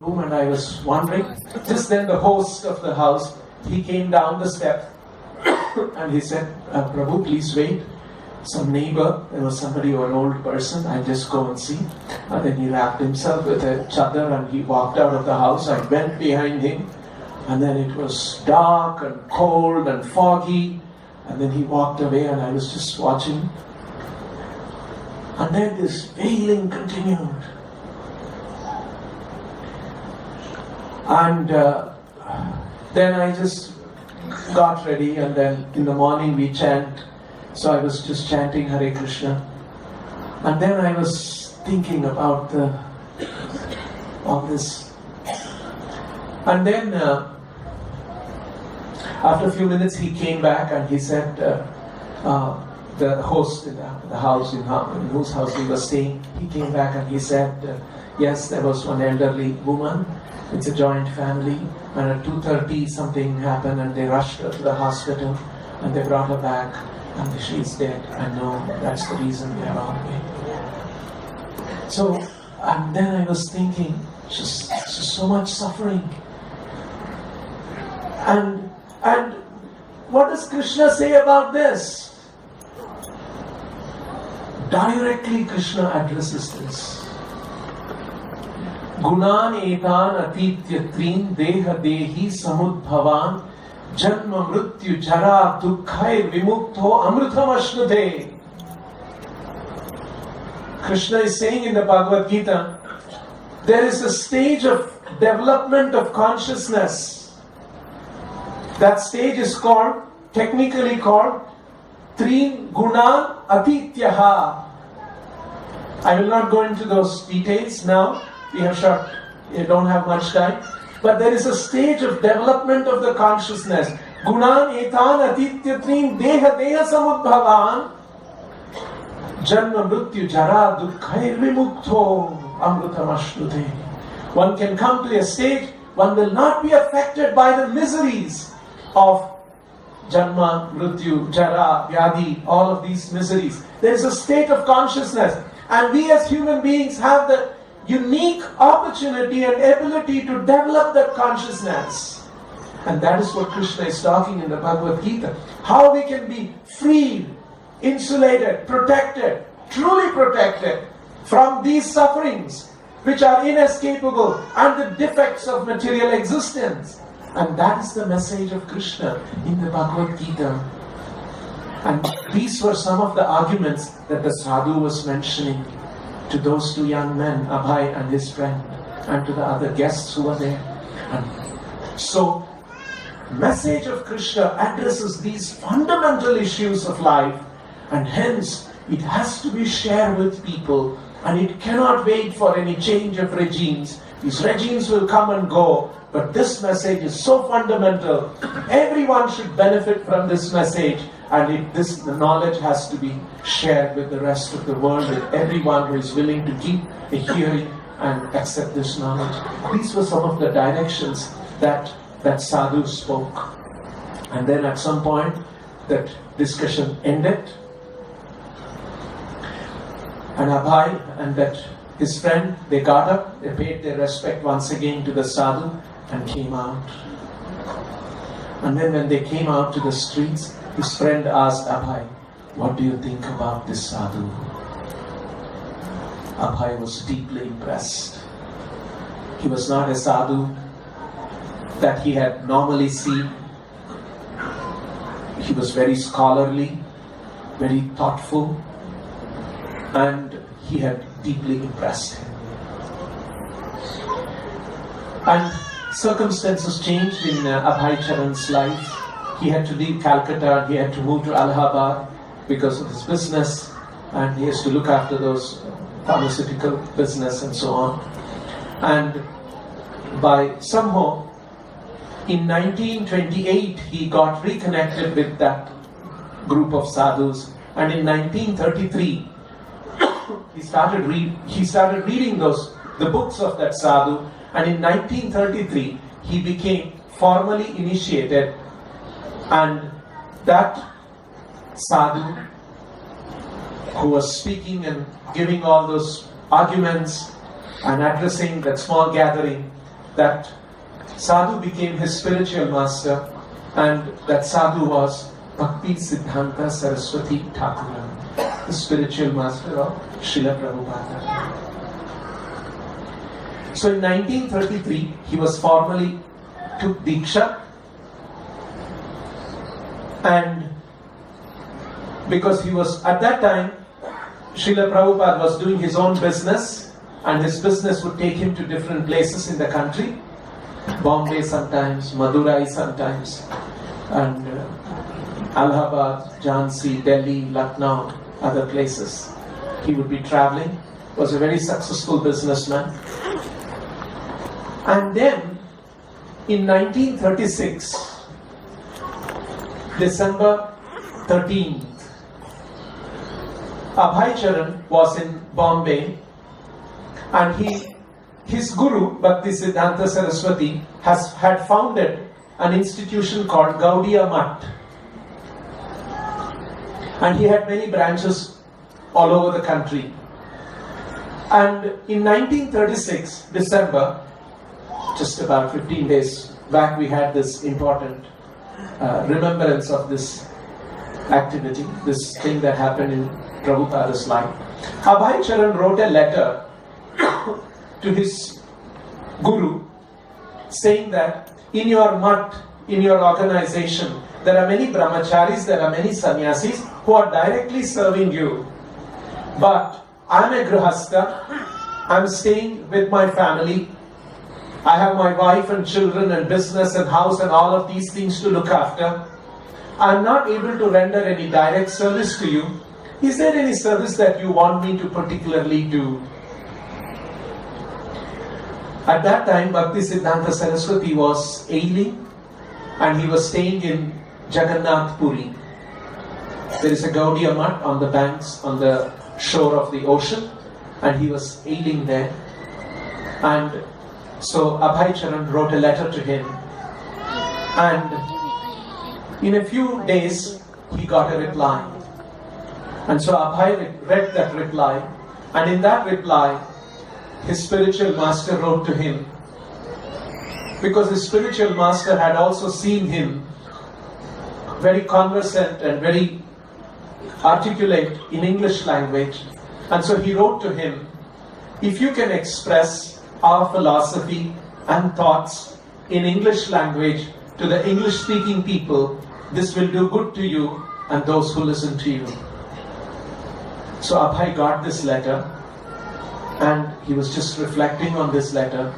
room, and I was wondering. Just then the host of the house, he came down the step and he said, Prabhu, please wait. Some neighbor, there was somebody or an old person, I'll just go and see. And then he wrapped himself with a chadar and he walked out of the house. I went behind him, and then it was dark and cold and foggy. And then he walked away and I was just watching. And then this wailing continued. And then I just got ready, and then in the morning we chant. So I was just chanting Hare Krishna. And then I was thinking about all this. And then after a few minutes he came back and he said, the host in the house in whose house we were staying, he came back and he said, yes, there was one elderly woman. It's a joint family, and at 2:30 something happened and they rushed her to the hospital and they brought her back and she's dead. I know that's the reason they are on me. So, and then I was thinking, just so much suffering. And what does Krishna say about this? Directly Krishna addresses this. Gunan etan atityatrin deha dehi samudbhavan janma mrityu jara dukkhair vimukto amritam ashnute. Krishna is saying in the Bhagavad Gita, there is a stage of development of consciousness. That stage is technically called Trin Gunan Atityaha. I will not go into those details now. We don't have much time. But there is a stage of development of the consciousness. Gunan etan atityatrin deha deha samudbhavan janma mrityu jara dukkhair vimukto amritam ashnute. One can come to a stage, one will not be affected by the miseries of janma, mrityu, jara, vyadhi, all of these miseries. There is a state of consciousness, and we as human beings have the unique opportunity and ability to develop that consciousness. And that is what Krishna is talking in the Bhagavad Gita. How we can be freed, insulated, protected, truly protected from these sufferings which are inescapable and the defects of material existence. And that is the message of Krishna in the Bhagavad Gita. And these were some of the arguments that the sadhu was mentioning to those two young men, Abhay and his friend, and to the other guests who were there. And so, message of Krishna addresses these fundamental issues of life, and hence it has to be shared with people, and it cannot wait for any change of regimes. These regimes will come and go, but this message is so fundamental. Everyone should benefit from this message, and this knowledge has to be shared with the rest of the world, with everyone who is willing to keep a hearing and accept this knowledge. These were some of the directions that sadhu spoke. And then at some point, that discussion ended. And Abhay and that his friend, they got up, they paid their respect once again to the sadhu and came out. And then when they came out to the streets, his friend asked Abhay, what do you think about this sadhu? Abhay was deeply impressed. He was not a sadhu that he had normally seen. He was very scholarly, very thoughtful, and he had deeply impressed him. And circumstances changed in Abhay Charan's life. He had to leave Calcutta, he had to move to Allahabad because of his business, and he has to look after those pharmaceutical business and so on. And by somehow, in 1928, he got reconnected with that group of sadhus, and in 1933, he started reading the books of that sadhu, and in 1933, he became formally initiated. And that sadhu who was speaking and giving all those arguments and addressing that small gathering, that sadhu became his spiritual master, and that sadhu was Bhakti Siddhanta Saraswati Thakur, the spiritual master of Srila Prabhupada. So in 1933, he was formally took Diksha, and because he was, at that time, Srila Prabhupada was doing his own business, and his business would take him to different places in the country, Bombay sometimes, Madurai sometimes, and Allahabad, Jhansi, Delhi, Lucknow, other places. He would be traveling, was a very successful businessman. And then, in 1936, December 13th, Abhay Charan was in Bombay, and his guru, Bhakti Siddhanta Saraswati, had founded an institution called Gaudiya Math. And he had many branches all over the country. And in 1936, December, just about 15 days back, we had this important remembrance of this activity, this thing that happened in Prabhupada's life. Abhay Charan wrote a letter to his guru saying that in your math, in your organization, there are many brahmacharis, there are many sannyasis who are directly serving you. But I am a grihastha, I am staying with my family, I have my wife and children and business and house and all of these things to look after. I am not able to render any direct service to you. Is there any service that you want me to particularly do? At that time, Bhakti Siddhanta Saraswati was ailing, and he was staying in Jagannath Puri. There is a Gaudiya Math on the banks, on the shore of the ocean, and he was ailing there. And so Abhay Charan wrote a letter to him, and in a few days he got a reply. And so Abhay read that reply, and in that reply his spiritual master wrote to him, because his spiritual master had also seen him very conversant and very articulate in English language, and so he wrote to him, if you can express our philosophy and thoughts in English language to the English speaking people, this will do good to you and those who listen to you. So Abhay got this letter, and he was just reflecting on this letter,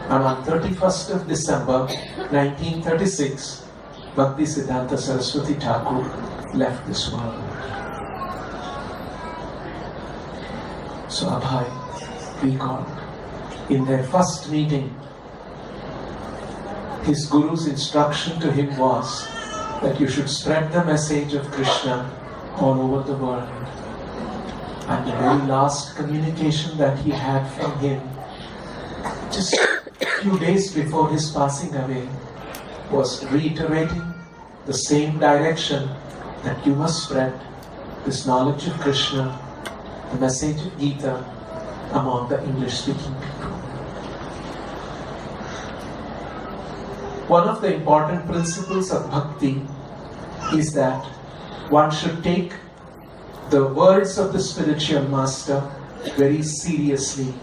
and on 31st of December 1936, Bhakti Siddhanta Saraswati Thakur left this world. So Abhay recalled, in their first meeting, his guru's instruction to him was that you should spread the message of Krishna all over the world. And the very last communication that he had from him, just a few days before his passing away, was reiterating the same direction, that you must spread this knowledge of Krishna, the message of Gita, among the English-speaking people. One of the important principles of bhakti is that one should take the words of the spiritual master very seriously.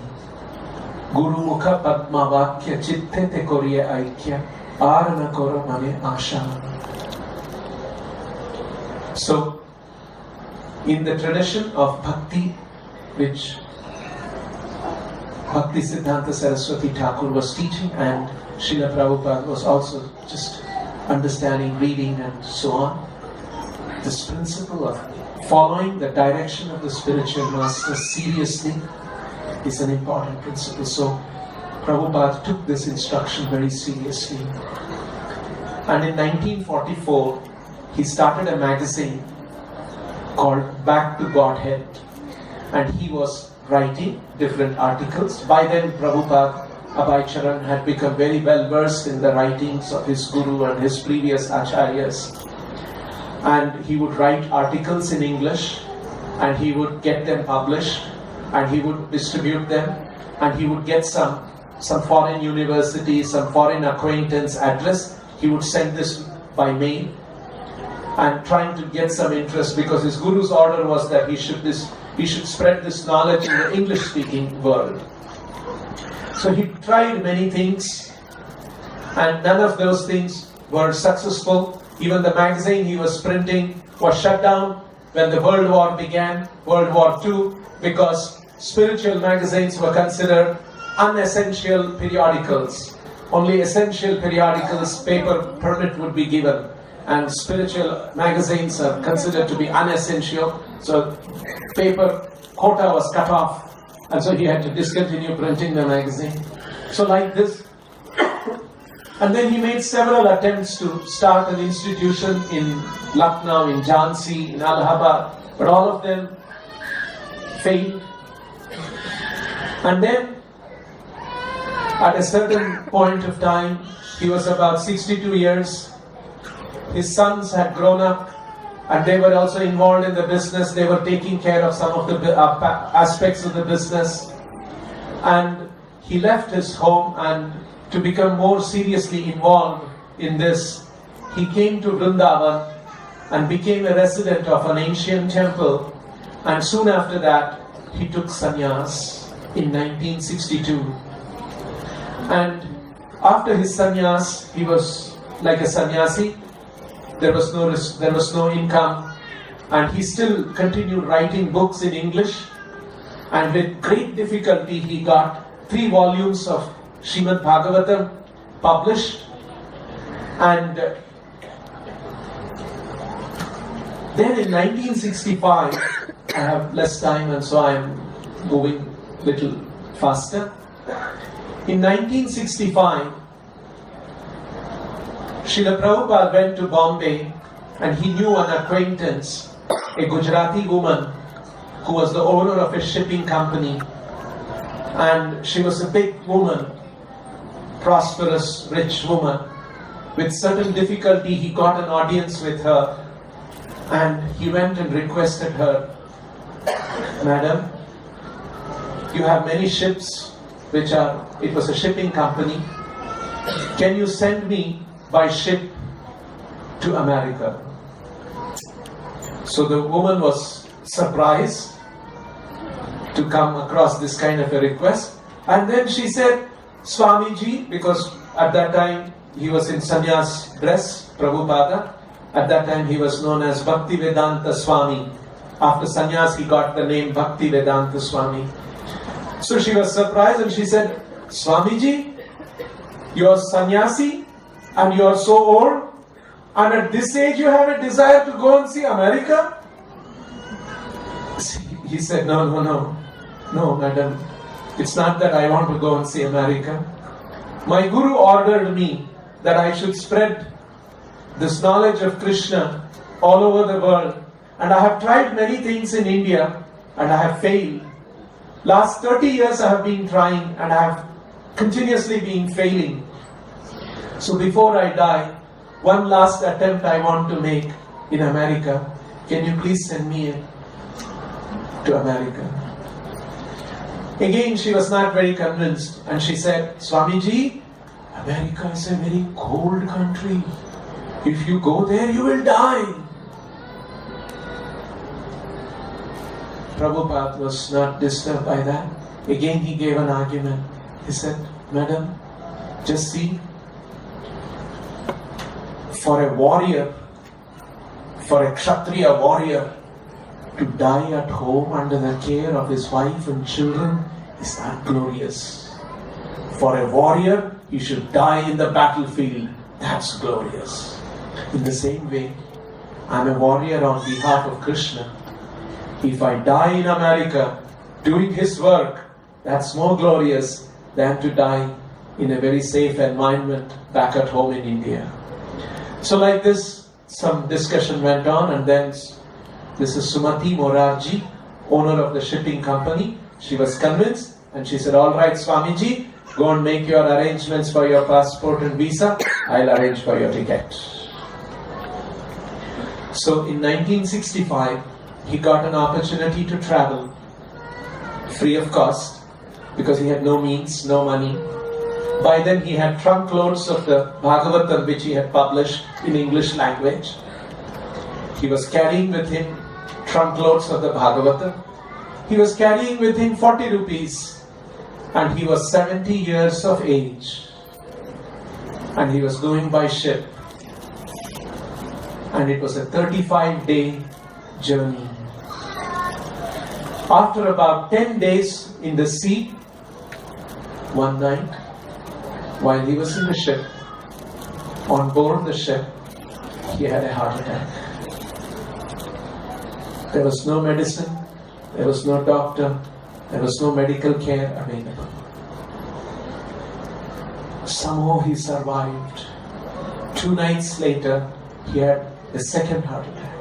Guru Mukha Padma Vakya Chitte Te Koriya Aikya Arana Koro Mane Asha. So, in the tradition of bhakti, which Bhakti Siddhanta Saraswati Thakur was teaching, and Srila Prabhupada was also just understanding, reading and so on, this principle of following the direction of the spiritual master seriously is an important principle. So Prabhupada took this instruction very seriously. And in 1944, he started a magazine called Back to Godhead, and he was writing different articles. By then, Prabhupada, Abhay Charan, had become very well versed in the writings of his guru and his previous acharyas. And he would write articles in English, and he would get them published, and he would distribute them, and he would get some some foreign university, some foreign acquaintance address, he would send this by mail and trying to get some interest, because his guru's order was that he should spread this knowledge in the English-speaking world. So he tried many things, and none of those things were successful. Even the magazine he was printing was shut down when the World War began, World War II, because spiritual magazines were considered unessential periodicals. Only essential periodicals paper permit would be given, and spiritual magazines are considered to be unessential, so paper quota was cut off, and so he had to discontinue printing the magazine. So like this. And then he made several attempts to start an institution in Lucknow, in Jhansi, in Allahabad, but all of them failed. And then, at a certain point of time, he was about 62 years, his sons had grown up, and they were also involved in the business. They were taking care of some of the aspects of the business. And he left his home, and to become more seriously involved in this, he came to Vrindavan and became a resident of an ancient temple. And soon after that, he took sannyas in 1962. And after his sannyas, he was like a sannyasi. There was no income, and he still continued writing books in English. And with great difficulty, he got 3 volumes of Srimad Bhagavatam published. And then in 1965, I have less time, and so I am moving a little faster. In 1965, Srila Prabhupada went to Bombay, and he knew an acquaintance, a Gujarati woman who was the owner of a shipping company. And she was a big woman, prosperous, rich woman. With certain difficulty, he got an audience with her, and he went and requested her, "Madam, you have many ships, it was a shipping company. Can you send me by ship to America?" So the woman was surprised to come across this kind of a request. And then she said, "Swamiji," because at that time he was in sannyas dress, Prabhupada. At that time he was known as Bhaktivedanta Swami. After sannyas he got the name Bhaktivedanta Swami. So she was surprised and she said, "Swamiji, you are sannyasi and you are so old, and at this age you have a desire to go and see America?" He said, No, madam. It's not that I want to go and see America. My Guru ordered me that I should spread this knowledge of Krishna all over the world. And I have tried many things in India and I have failed. Last 30 years I have been trying and I have continuously been failing. So before I die, one last attempt I want to make in America. Can you please send me to America? Again, she was not very convinced, and she said, "Swamiji, America is a very cold country. If you go there, you will die." Prabhupada was not disturbed by that. Again, he gave an argument. He said, "Madam, just see, for a warrior, for a Kshatriya warrior, to die at home under the care of his wife and children is not glorious. For a warrior, he should die in the battlefield. That's glorious. In the same way, I'm a warrior on behalf of Krishna. If I die in America doing his work, that's more glorious than to die in a very safe environment back at home in India." So like this, some discussion went on, and then this is Sumati Morarji, owner of the shipping company. She was convinced and she said, "All right, Swamiji, go and make your arrangements for your passport and visa. I'll arrange for your ticket." So in 1965, he got an opportunity to travel free of cost because he had no means, no money. By then he had trunk loads of the Bhagavatam which he had published in English language. He was carrying with him trunk loads of the Bhagavatam. He was carrying with him 40 rupees and he was 70 years of age. And he was going by ship. And it was a 35-day journey. After about 10 days in the sea, one night, while he was in the ship, on board the ship, he had a heart attack. There was no medicine, there was no doctor, there was no medical care available. Somehow he survived. 2 nights later, he had a second heart attack.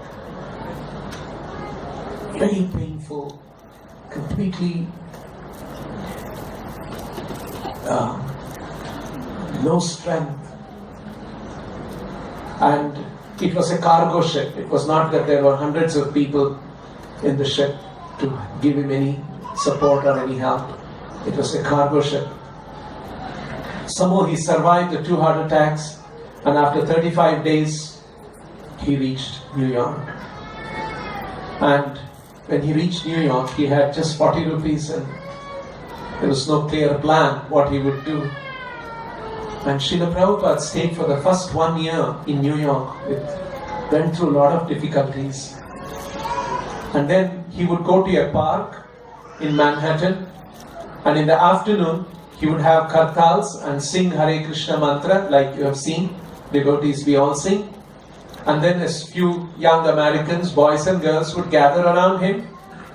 Very painful, completely no strength. And it was a cargo ship. It was not that there were hundreds of people in the ship to give him any support or any help. It was a cargo ship. Somehow he survived the 2 heart attacks, and after 35 days, he reached New York. And when he reached New York, he had just 40 rupees and there was no clear plan what he would do. And Srila Prabhupada stayed for the first 1 year in New York. Went through a lot of difficulties. And then he would go to a park in Manhattan, and in the afternoon he would have kartals and sing Hare Krishna mantra like you have seen, devotees we all sing. And then a few young Americans, boys and girls, would gather around him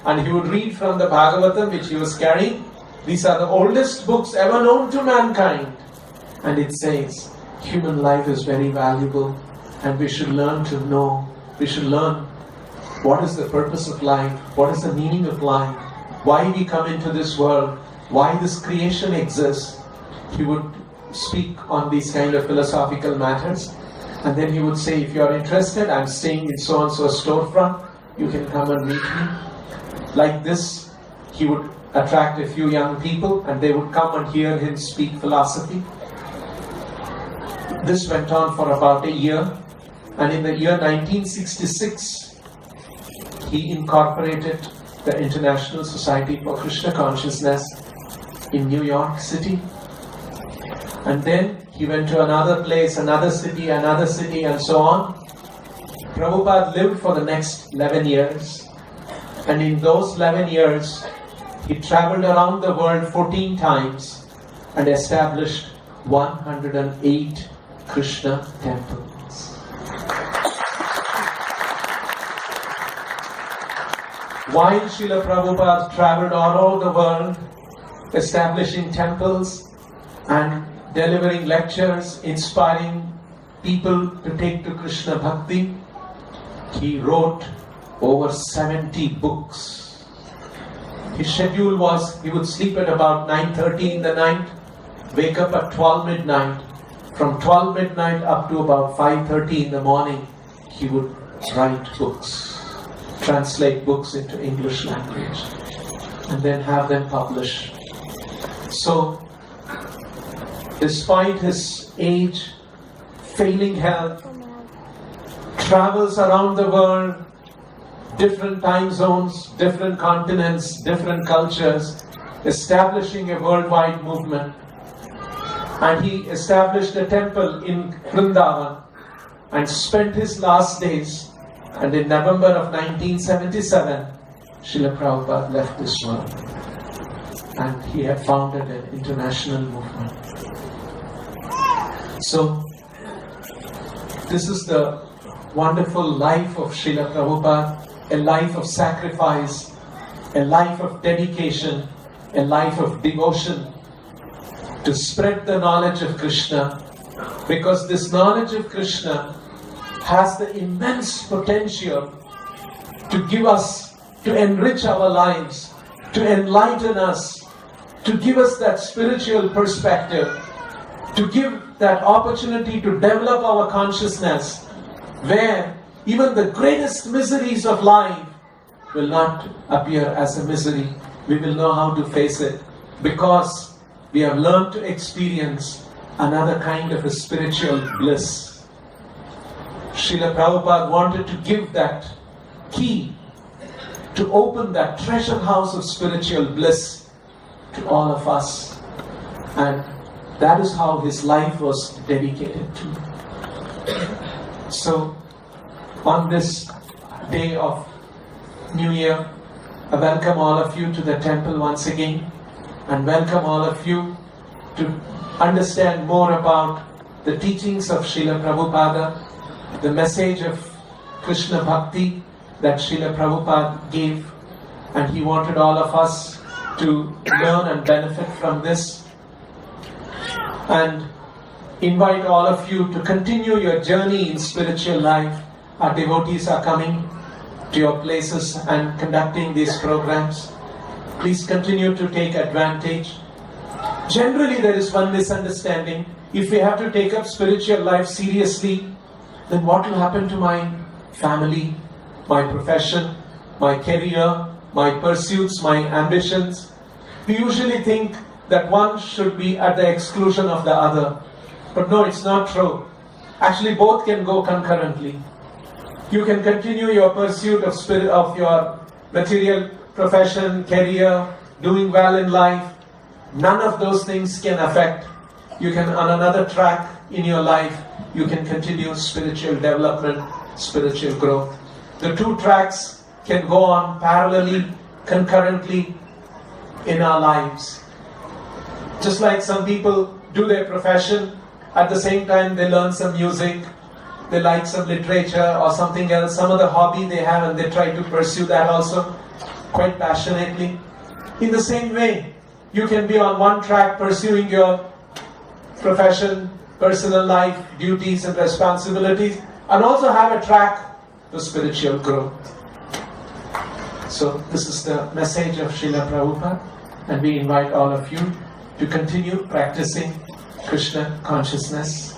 and he would read from the Bhagavatam which he was carrying. These are the oldest books ever known to mankind. And it says, human life is very valuable and we should learn to know, we should learn what is the purpose of life, what is the meaning of life, why we come into this world, why this creation exists. He would speak on these kind of philosophical matters. And then he would say, if you are interested, I'm staying in so-and-so storefront, you can come and meet me. Like this, he would attract a few young people and they would come and hear him speak philosophy. This went on for about a year, and in the year 1966, he incorporated the International Society for Krishna Consciousness in New York City. And then he went to another place, another city, and so on. Prabhupada lived for the next 11 years. And in those 11 years, he traveled around the world 14 times and established 108 Krishna temples. While Srila Prabhupada traveled all over the world, establishing temples and delivering lectures, inspiring people to take to Krishna Bhakti, he wrote over 70 books. His schedule was, he would sleep at about 9:30 in the night, wake up at 12 midnight. From 12 midnight up to about 5:30 in the morning, he would write books, translate books into English language, and then have them published. So, despite his age, failing health, travels around the world, different time zones, different continents, different cultures, establishing a worldwide movement. And he established a temple in Vrindavan and spent his last days. And in November of 1977, Srila Prabhupada left this world. And he had founded an international movement. So, this is the wonderful life of Srila Prabhupada, a life of sacrifice, a life of dedication, a life of devotion to spread the knowledge of Krishna, because this knowledge of Krishna has the immense potential to give us, to enrich our lives, to enlighten us, to give us that spiritual perspective, to give that opportunity to develop our consciousness, where even the greatest miseries of life will not appear as a misery. We will know how to face it, because we have learned to experience another kind of a spiritual bliss. Srila Prabhupada wanted to give that key to open that treasure house of spiritual bliss to all of us. And that is how his life was dedicated to. So, on this day of New Year, I welcome all of you to the temple once again, and welcome all of you to understand more about the teachings of Srila Prabhupada, the message of Krishna Bhakti that Srila Prabhupada gave, and he wanted all of us to learn and benefit from this, and invite all of you to continue your journey in spiritual life. Our devotees are coming to your places and conducting these programs. Please continue to take advantage. Generally, there is one misunderstanding. If we have to take up spiritual life seriously, then what will happen to my family, my profession, my career, my pursuits, my ambitions? We usually think that one should be at the exclusion of the other. But no, it's not true. Actually, both can go concurrently. You can continue your pursuit of your material profession, career, doing well in life. None of those things can affect. You can, on another track in your life, you can continue spiritual development, spiritual growth. The two tracks can go on parallelly, concurrently in our lives. Just like some people do their profession, at the same time they learn some music, they like some literature or something else, some other hobby they have, and they try to pursue that also quite passionately. In the same way, you can be on one track pursuing your profession, personal life, duties and responsibilities, and also have a track to spiritual growth. So this is the message of Srila Prabhupada, and we invite all of you to continue practicing Krishna consciousness.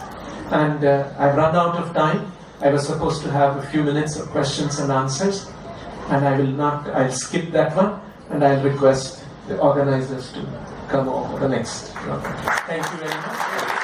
And I've run out of time. I was supposed to have a few minutes of questions and answers, and I'll skip that one, and I'll request the organizers to come over the next program. Thank you very much.